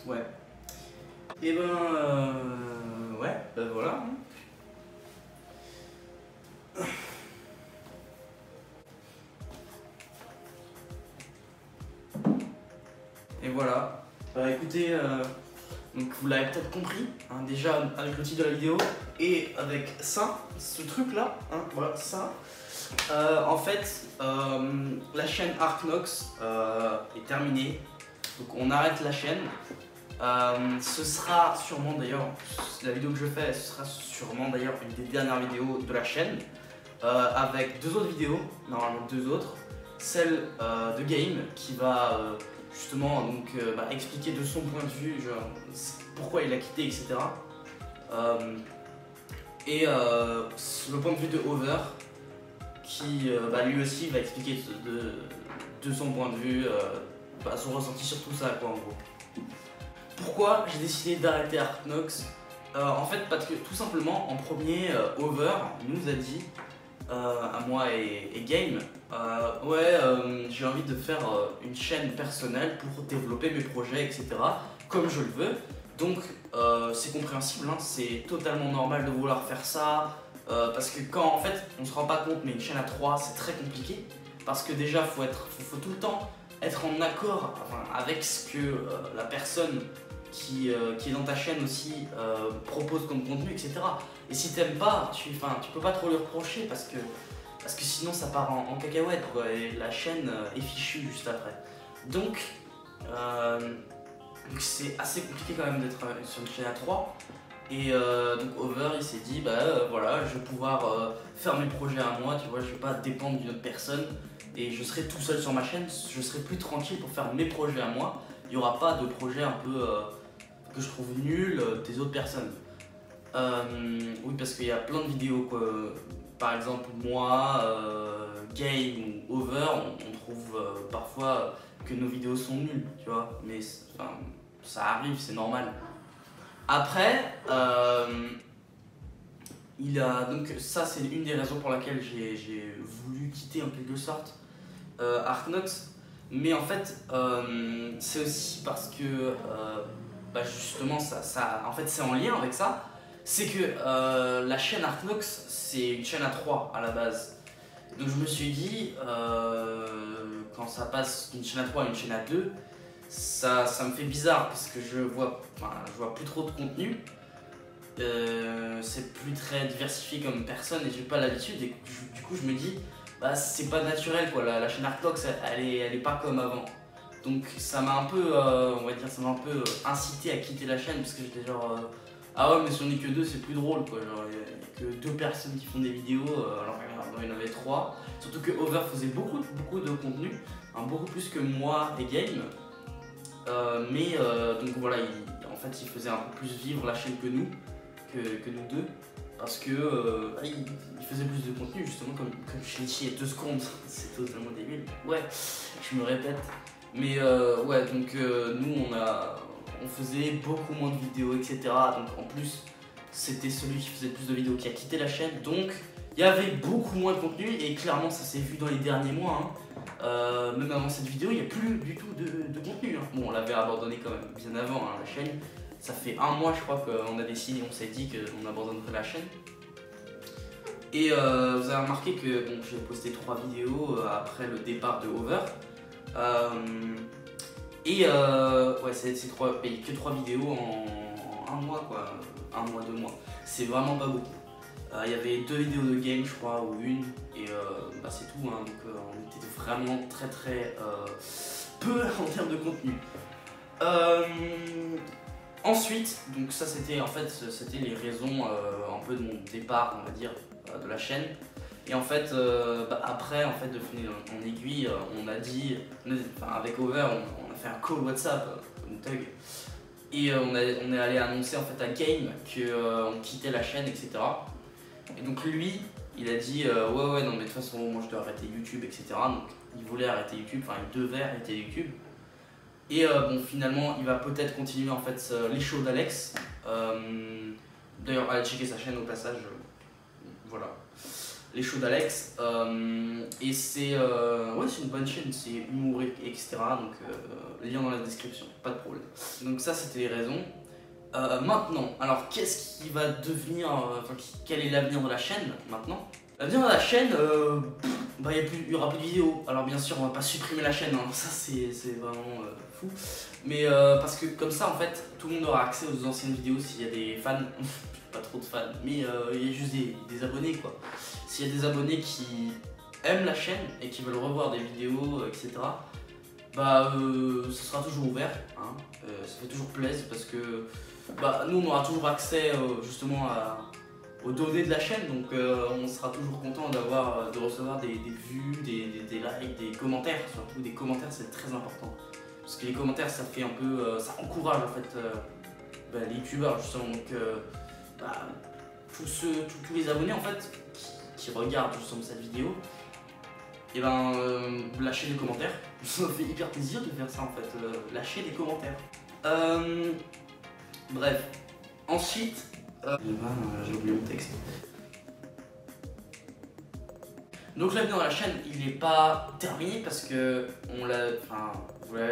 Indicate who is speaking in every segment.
Speaker 1: Ouais. Et ouais, voilà. Et voilà. Écoutez, donc vous l'avez peut-être compris, hein, déjà avec le titre de la vidéo et avec ça, ce truc là, hein, voilà ça. En fait, la chaîne Arknox est terminée, donc on arrête la chaîne. Ce sera sûrement d'ailleurs, la vidéo que je fais, ce sera sûrement d'ailleurs une des dernières vidéos de la chaîne, avec deux autres vidéos, normalement deux autres. Celle de Game qui va justement donc, expliquer de son point de vue genre, pourquoi il a quitté, etc. Et le point de vue de Over qui lui aussi va expliquer de son point de vue son ressenti sur tout ça quoi en gros. Pourquoi j'ai décidé d'arrêter Arknox? En fait parce que tout simplement en premier Over nous a dit à moi et Game j'ai envie de faire une chaîne personnelle pour développer mes projets etc comme je le veux, donc c'est compréhensible, hein, c'est totalement normal de vouloir faire ça parce que quand en fait on se rend pas compte mais une chaîne à 3 c'est très compliqué parce que déjà faut tout le temps être en accord avec ce que la personne qui est dans ta chaîne aussi propose comme contenu etc. Et si t'aimes pas, tu peux pas trop lui reprocher parce que sinon ça part en cacahuète quoi, et la chaîne est fichue juste après. Donc c'est assez compliqué quand même d'être sur une chaîne à 3. Et donc Over il s'est dit voilà, je vais pouvoir faire mes projets à moi, tu vois, je vais pas dépendre d'une autre personne et je serai tout seul sur ma chaîne, je serai plus tranquille pour faire mes projets à moi. Il n'y aura pas de projet un peu que je trouve nul des autres personnes. Oui, parce qu'il y a plein de vidéos quoi. Par exemple moi, Game ou Over, on trouve parfois que nos vidéos sont nulles, tu vois, mais ça arrive, c'est normal. Après, donc ça c'est une des raisons pour laquelle j'ai voulu quitter en quelque sorte Arknox, mais en fait c'est aussi parce que justement en fait c'est en lien avec ça, c'est que la chaîne Arknox c'est une chaîne à 3 à la base, donc je me suis dit quand ça passe d'une chaîne à 3 à une chaîne à 2, ça me fait bizarre parce que je vois plus trop de contenu, c'est plus très diversifié comme personne et j'ai pas l'habitude et du coup je me dis c'est pas naturel quoi, la chaîne Arknox elle est pas comme avant, donc ça m'a un peu on va dire ça m'a un peu incité à quitter la chaîne parce que j'étais genre ah ouais mais si on est que deux c'est plus drôle quoi, genre il y a que deux personnes qui font des vidéos alors il y en avait trois, surtout que Over faisait beaucoup de contenu, hein, beaucoup plus que moi et Game. Donc voilà, en fait il faisait un peu plus vivre la chaîne que nous deux, parce que il faisait plus de contenu justement comme je l'ai dit il y a 2 secondes, c'est totalement débile, ouais, je me répète, mais ouais donc nous on faisait beaucoup moins de vidéos etc, donc en plus c'était celui qui faisait le plus de vidéos qui a quitté la chaîne, donc il y avait beaucoup moins de contenu et clairement ça s'est vu dans les derniers mois, hein. Même avant cette vidéo, il n'y a plus du tout de contenu, hein. Bon, on l'avait abandonné quand même bien avant, hein, la chaîne. Ça fait 1 mois, je crois, qu'on a décidé, on s'est dit qu'on abandonnerait la chaîne. Et vous avez remarqué que j'ai posté 3 vidéos après le départ de Over. Ouais, c'est que 3 vidéos en 1 mois, quoi. 1 mois, 2 mois. C'est vraiment pas beaucoup. Il y avait 2 vidéos de Game je crois, ou une, et c'est tout, hein, donc on était vraiment très peu en termes de contenu. Ensuite, donc ça c'était en fait c'était les raisons un peu de mon départ on va dire de la chaîne, et en fait après en fait de fil en aiguille on a dit, avec Over on a fait un call WhatsApp, une tug, et on est allé annoncer en fait à Game qu'on quittait la chaîne etc. Et donc lui, il a dit ouais non mais de toute façon moi je dois arrêter YouTube etc. Donc il voulait arrêter YouTube, enfin il devait arrêter YouTube. Et finalement il va peut-être continuer en fait les shows d'Alex. D'ailleurs allez checker sa chaîne au passage, voilà. les shows d'Alex. Et c'est ouais, c'est une bonne chaîne, c'est humour, etc. Donc lien dans la description, pas de problème. Donc ça c'était les raisons. Maintenant, alors qu'est-ce qui va devenir, quel est l'avenir de la chaîne maintenant? L'avenir de la chaîne, il y aura plus de vidéos. Alors bien sûr, on va pas supprimer la chaîne, hein. Ça c'est vraiment fou. Mais parce que comme ça, en fait, tout le monde aura accès aux anciennes vidéos s'il y a des fans. Pas trop de fans, mais il y a juste des abonnés quoi. S'il y a des abonnés qui aiment la chaîne et qui veulent revoir des vidéos, etc. Bah, ça sera toujours ouvert, hein. Ça fait toujours plaisir parce que nous on aura toujours accès justement aux données de la chaîne, donc on sera toujours content de recevoir des vues, des likes, des commentaires, surtout des commentaires c'est très important. Parce que les commentaires ça fait un peu, ça encourage en fait les youtubeurs justement, donc tous les abonnés en fait qui regardent justement cette vidéo, et lâchez des commentaires, ça me fait hyper plaisir de faire ça en fait, lâcher des commentaires. Bref, ensuite, j'ai oublié mon texte. Donc l'avenir de la chaîne, il n'est pas terminé parce que vous l'avez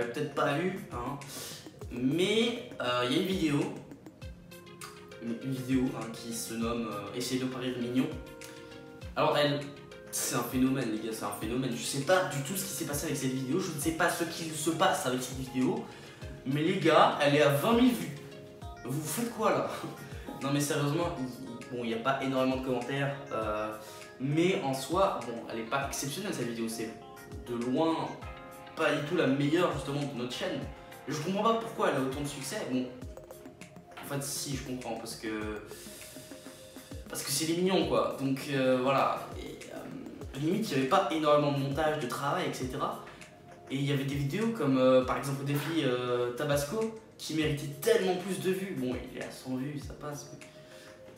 Speaker 1: peut-être pas vu, hein, mais il y a une vidéo qui se nomme Essayer de parier mignon. Alors c'est un phénomène les gars, c'est un phénomène. Je sais pas du tout ce qui s'est passé avec cette vidéo, je ne sais pas ce qui se passe avec cette vidéo, mais les gars, elle est à 20 000 vues. Vous faites quoi là? Non mais sérieusement, il n'y a pas énormément de commentaires, mais en soi, elle n'est pas exceptionnelle cette vidéo, c'est de loin pas du tout la meilleure justement de notre chaîne. Je comprends pas pourquoi elle a autant de succès. Bon, en fait si, je comprends, parce que c'est des mignons quoi, donc voilà. Et, limite il n'y avait pas énormément de montage, de travail, etc. Et il y avait des vidéos comme par exemple le défi Tabasco qui méritait tellement plus de vues. Bon, il est à 100 vues, ça passe, mais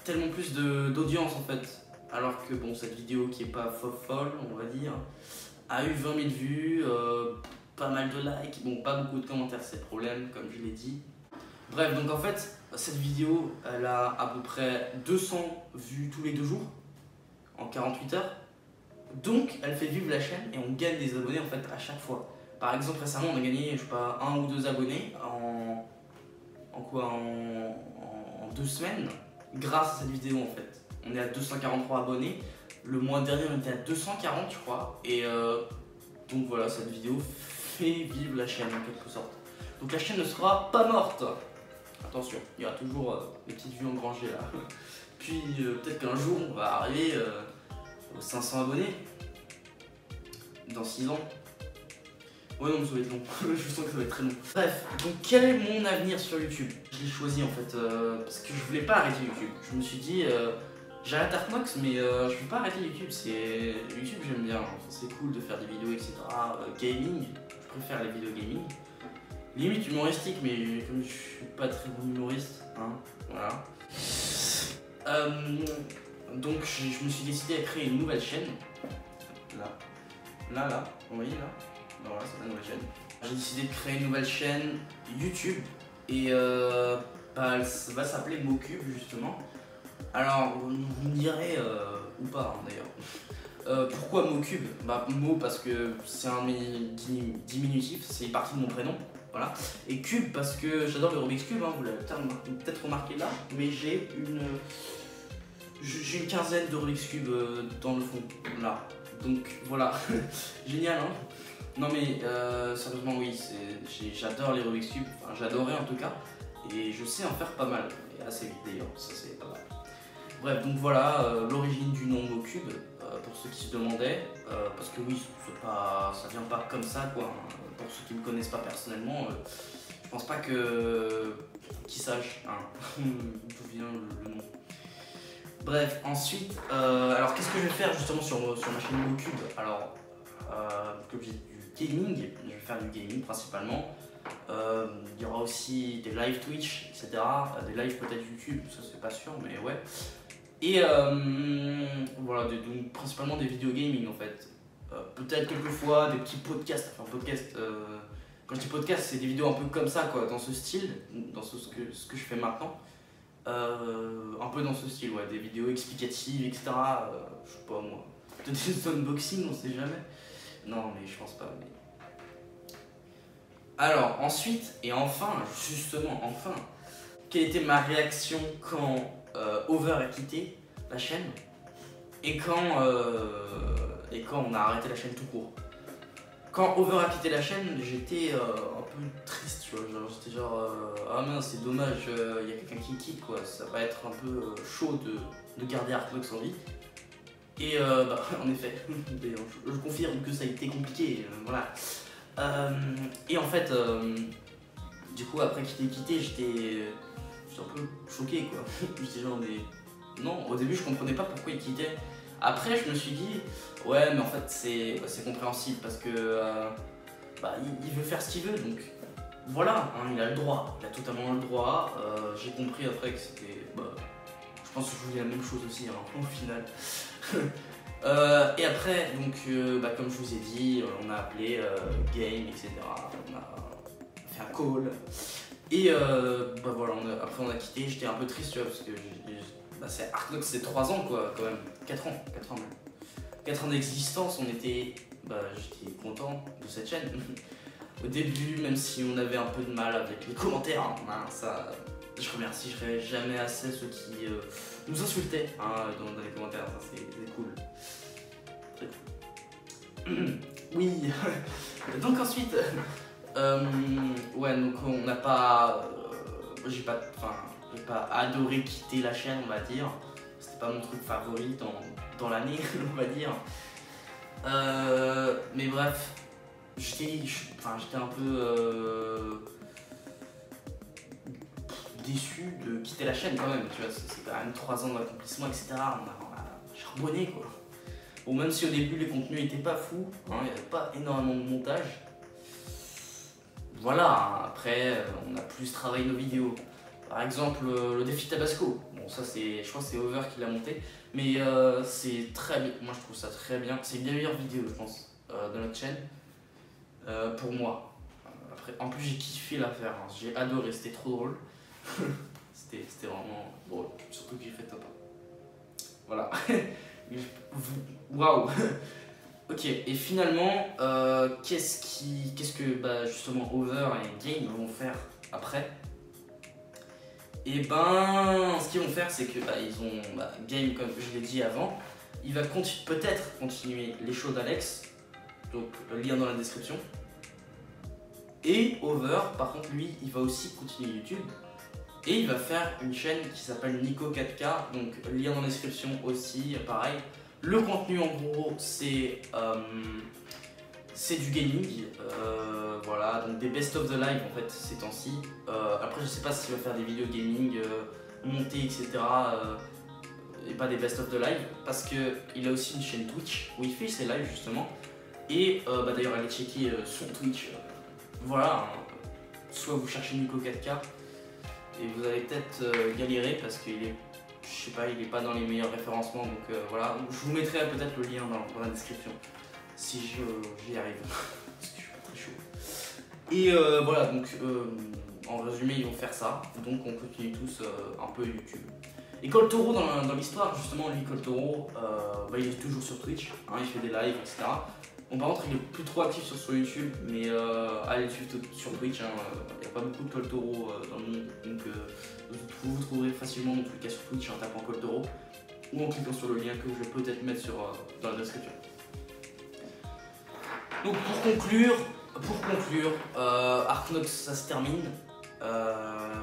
Speaker 1: tellement plus d'audience en fait. Alors que bon, cette vidéo qui est pas folle, on va dire, a eu 20 000 vues, pas mal de likes, bon, pas beaucoup de commentaires, c'est le problème, comme je l'ai dit. Bref, donc en fait, cette vidéo, elle a à peu près 200 vues tous les 2 jours, en 48 heures. Donc, elle fait vivre la chaîne et on gagne des abonnés en fait à chaque fois. Par exemple, récemment, on a gagné, je sais pas, 1 ou 2 abonnés en 2 semaines grâce à cette vidéo en fait. On est à 243 abonnés. Le mois dernier, on était à 240, je crois. Et donc voilà, cette vidéo fait vivre la chaîne en quelque sorte. Donc la chaîne ne sera pas morte. Attention, il y aura toujours des petites vues engrangées là. Puis peut-être qu'un jour, on va arriver aux 500 abonnés. Dans 6 ans. Ouais non, mais ça va être long, je sens que ça va être très long. Bref, donc quel est mon avenir sur YouTube? Je l'ai choisi en fait parce que je voulais pas arrêter YouTube. Je me suis dit, j'arrête Artnox mais je veux pas arrêter YouTube. YouTube j'aime bien, c'est cool de faire des vidéos etc. Gaming, je préfère les vidéos gaming. Limite humoristique mais comme je suis pas très bon humoriste, hein, voilà. Donc je me suis décidé à créer une nouvelle chaîne. Là, vous voyez là? Voilà, c'est ma nouvelle chaîne. J'ai décidé de créer une nouvelle chaîne YouTube et elle va s'appeler MoCube justement. Alors vous me direz, ou pas hein, d'ailleurs, pourquoi MoCube? Mo parce que c'est un diminutif, c'est partie de mon prénom, voilà. Et Cube parce que j'adore le Rubik's Cube, hein, vous l'avez peut-être remarqué là, mais j'ai une quinzaine de Rubik's Cube dans le fond, là. Donc voilà, génial hein. Non mais sérieusement oui, j'adore les Rubik's Cube, enfin j'adorais en tout cas, et je sais en faire pas mal, et assez vite d'ailleurs, ça c'est pas mal. Bref, donc voilà l'origine du nom MoCube, pour ceux qui se demandaient, parce que oui, ça vient pas comme ça quoi, hein. Pour ceux qui me connaissent pas personnellement, je pense pas qu'ils sachent hein, d'où vient le nom. Bref, ensuite, alors qu'est-ce que je vais faire justement sur ma chaîne MoCube? Alors, comme j'ai du gaming, je vais faire du gaming principalement. Il y aura aussi des live Twitch, etc. Des lives peut-être YouTube, ça c'est pas sûr, mais ouais. Et voilà, donc principalement des vidéos gaming en fait. Peut-être quelquefois des petits podcasts, enfin podcast. Quand je dis podcast, c'est des vidéos un peu comme ça quoi, dans ce style, dans ce que je fais maintenant. Un peu dans ce style, ouais, des vidéos explicatives, etc. Je sais pas moi. des unboxings, on sait jamais. Non, mais je pense pas. Mais... Alors, ensuite, et enfin, justement, enfin, quelle était ma réaction quand Over a quitté la chaîne et quand on a arrêté la chaîne tout court. Quand Over a quitté la chaîne, j'étais un peu triste, tu vois, j'étais genre ah mince, c'est dommage, il y a quelqu'un qui quitte, quoi, ça va être un peu chaud de garder Artnox en vie. Et en effet, je confirme que ça a été compliqué, voilà. Et en fait, du coup, après qu'il ait quitté, j'étais un peu choqué, quoi. J'étais genre, mais non, au début, je comprenais pas pourquoi il quittait. Après, je me suis dit, ouais, mais en fait, c'est compréhensible parce que il veut faire ce qu'il veut, donc voilà, hein, il a le droit, il a totalement le droit. J'ai compris après que c'était. Je pense que je voulais la même chose aussi, hein, au final. Et après, donc, comme je vous ai dit, on a appelé Game, etc. On a fait un call. Et voilà, après on a quitté, j'étais un peu triste, tu vois, parce que c'est Artnox, c'est 3 ans, quoi, quand même. 4 ans même. 4 ans d'existence, j'étais content de cette chaîne. Au début, même si on avait un peu de mal avec les commentaires, hein, ça, je remercierai jamais assez ceux qui nous insultaient dans les commentaires, ça c'est cool. Très cool. Oui, donc ensuite, ouais, donc on n'a pas, j'ai pas adoré quitter la chaîne, on va dire. C'était pas mon truc favori dans l'année, on va dire. Mais bref, j'étais un peu déçu de quitter la chaîne quand même, tu vois, c'est quand même 3 ans d'accomplissement, etc. On a charbonné, quoi. Bon, même si au début les contenus étaient pas fous, il n'y avait pas énormément de montage. Voilà, après on a plus travaillé nos vidéos. Par exemple, le défi Tabasco. Bon, ça je crois que c'est Over qui l'a monté, mais c'est très bien. Moi je trouve ça très bien. C'est une des meilleures vidéos, je pense, de notre chaîne. Pour moi. Après, en plus j'ai kiffé la faire, hein. J'ai adoré, c'était trop drôle. C'était vraiment drôle, surtout que j'ai fait top 1. Voilà. Waouh. Ok, et finalement, qu'est-ce que justement Over et Game vont faire après? Et ce qu'ils vont faire, c'est que ils ont Game, comme je l'ai dit avant, il va peut-être continuer les shows d'Alex, donc le lien dans la description. Et Over, par contre, lui, il va aussi continuer YouTube. Et il va faire une chaîne qui s'appelle Nico 4K, donc lien dans la description aussi, pareil. Le contenu en gros, c'est du gaming, voilà, donc des best of the live en fait ces temps-ci. Après je sais pas s'il va faire des vidéos gaming montées, etc. Et pas des best of the live, parce qu'il a aussi une chaîne Twitch où il fait ses lives justement. Et d'ailleurs allez checker son Twitch, voilà, hein. Soit vous cherchez Nico 4K et vous allez peut-être galérer parce qu'il est, je sais pas, il est pas dans les meilleurs référencements, donc voilà. Je vous mettrai peut-être le lien dans la description si j'y arrive parce que je suis pas très chaud. Et voilà, donc en résumé ils vont faire ça, donc on continue tous un peu YouTube. Et Coltoro dans l'histoire, justement, lui Coltoro, il est toujours sur Twitch, hein, il fait des lives, etc. Bon, par contre, il est plus trop actif sur YouTube, mais allez le suivre sur Twitch. Il n'y a pas beaucoup de Coltoro dans le monde, donc vous trouverez facilement mon truc sur Twitch en tapant Coltoro ou en cliquant sur le lien que je vais peut-être mettre dans la description. Donc pour conclure, Artnox ça se termine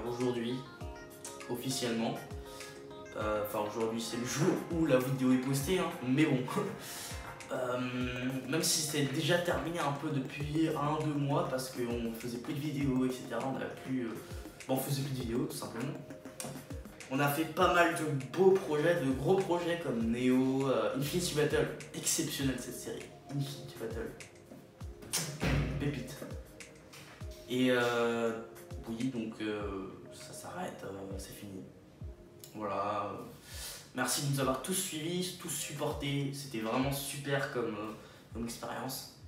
Speaker 1: aujourd'hui, officiellement. Aujourd'hui c'est le jour où la vidéo est postée, hein, mais bon. Même si c'était déjà terminé un peu depuis 1-2 mois parce qu'on faisait plus de vidéos, etc. On faisait plus de vidéos tout simplement. On a fait pas mal de beaux projets, de gros projets comme Neo, Infinity Battle, exceptionnelle cette série, Infinity Battle, pépite. Et oui, donc ça s'arrête, c'est fini. Voilà. Merci de nous avoir tous suivis, tous supportés. C'était vraiment super comme expérience.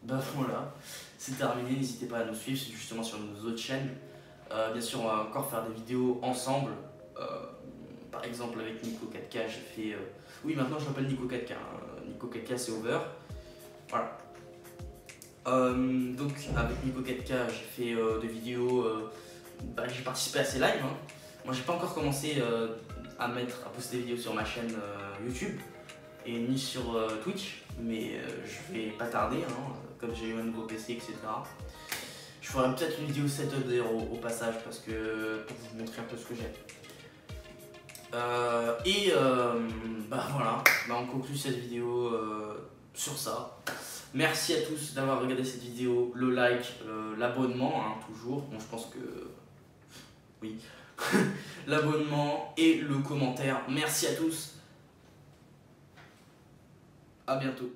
Speaker 1: Voilà, c'est terminé. N'hésitez pas à nous suivre justement sur nos autres chaînes. Bien sûr, on va encore faire des vidéos ensemble. Par exemple, avec Nico 4K, Oui, maintenant je m'appelle Nico 4K, hein. Nico 4K c'est over. Voilà. Donc avec Nico 4K j'ai fait des vidéos, j'ai participé à ces lives. Hein. Moi j'ai pas encore commencé à poster des vidéos sur ma chaîne YouTube et ni sur Twitch, mais je vais pas tarder, hein, comme j'ai eu un nouveau PC, etc. Je ferai peut-être une vidéo setup d'ailleurs au passage parce que pour vous montrer un peu ce que j'ai. Voilà, on conclut cette vidéo sur ça. Merci à tous d'avoir regardé cette vidéo, le like, l'abonnement, hein, toujours. Bon, je pense que oui, l'abonnement et le commentaire. Merci à tous. À bientôt.